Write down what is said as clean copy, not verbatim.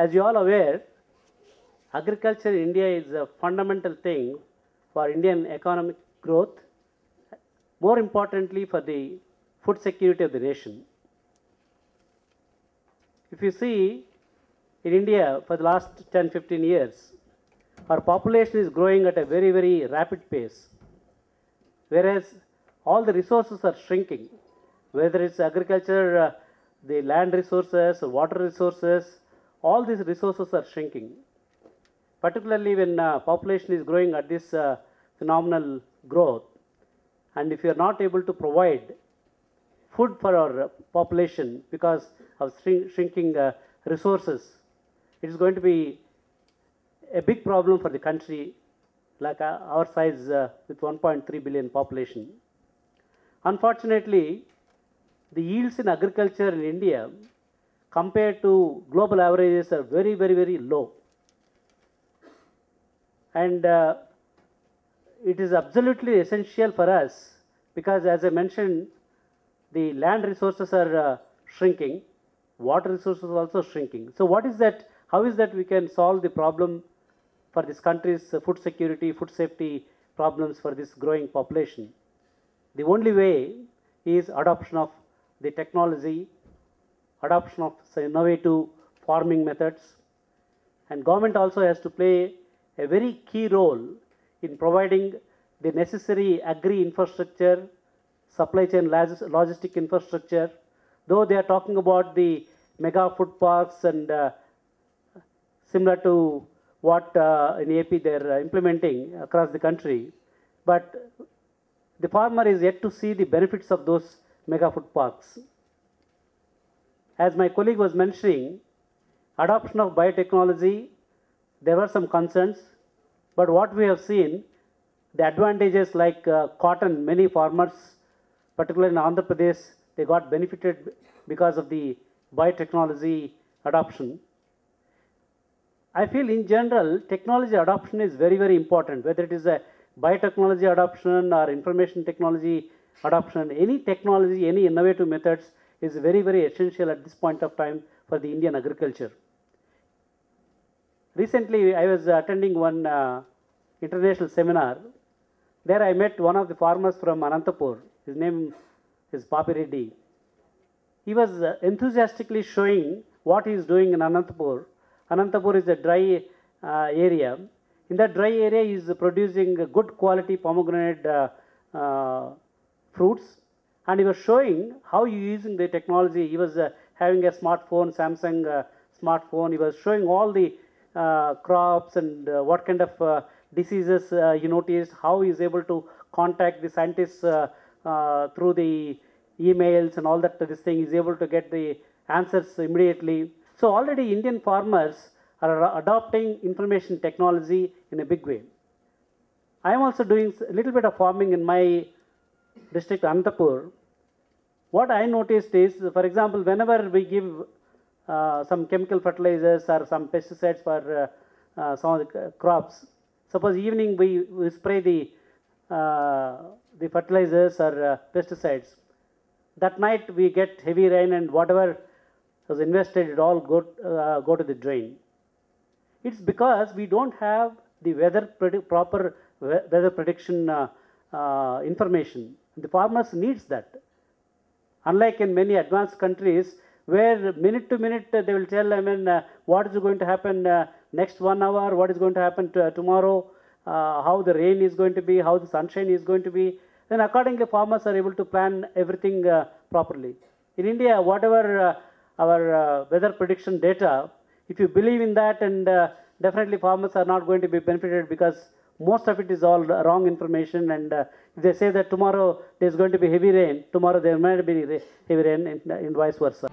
As you all aware, agriculture in India is a fundamental thing for Indian economic growth, more importantly for the food security of the nation. If you see, in India for the last 10-15 years, our population is growing at a very, very rapid pace, whereas all the resources are shrinking, whether it's agriculture, the land resources, water resources, all these resources are shrinking. Particularly when population is growing at this phenomenal growth, and if you are not able to provide food for our population because of shrinking resources, it is going to be a big problem for the country like our size with 1.3 billion population. Unfortunately, the yields in agriculture in India compared to global averages are very, very, very low. And it is absolutely essential for us because, as I mentioned, the land resources are shrinking, water resources are also shrinking. So what is that? How is that we can solve the problem for this country's food security, food safety problems for this growing population? The only way is adoption of the technology, adoption of innovative farming methods, and government also has to play a very key role in providing the necessary agri infrastructure, supply chain logistic infrastructure. Though they are talking about the mega food parks and similar to what in AP they are implementing across the country, but the farmer is yet to see the benefits of those mega food parks. As my colleague was mentioning, adoption of biotechnology, there were some concerns, but what we have seen, the advantages like cotton, many farmers, particularly in Andhra Pradesh, they got benefited because of the biotechnology adoption. I feel in general, technology adoption is very, very important, whether it is a biotechnology adoption or information technology adoption, any technology, any innovative methods is very, very essential at this point of time for the Indian agriculture. Recently, I was attending one international seminar. There I met one of the farmers from Anantapur. His name is Papi Reddy. He was enthusiastically showing what he is doing in Anantapur. Anantapur is a dry area. In that dry area, he is producing good quality pomegranate fruits. And he was showing how he is using the technology. He was having a smartphone, Samsung smartphone. He was showing all the crops and what kind of diseases he noticed, how he is able to contact the scientists through the emails and all that. This thing, he is able to get the answers immediately. So already Indian farmers are adopting information technology in a big way. I am also doing a little bit of farming in my district, Anantapur. What I noticed is, for example, whenever we give some chemical fertilizers or some pesticides for some of the crops, suppose evening we spray the fertilizers or pesticides. That night we get heavy rain and whatever was invested, it all go to the drain. It's because we don't have the proper weather prediction information. The farmers needs that. Unlike in many advanced countries, where minute to minute they will tell, what is going to happen next 1 hour, what is going to happen tomorrow, how the rain is going to be, how the sunshine is going to be. Then accordingly, farmers are able to plan everything properly. In India, whatever our weather prediction data, if you believe in that, and definitely farmers are not going to be benefited because most of it is all wrong information. And if they say that tomorrow there is going to be heavy rain, tomorrow there might be heavy rain, and vice versa.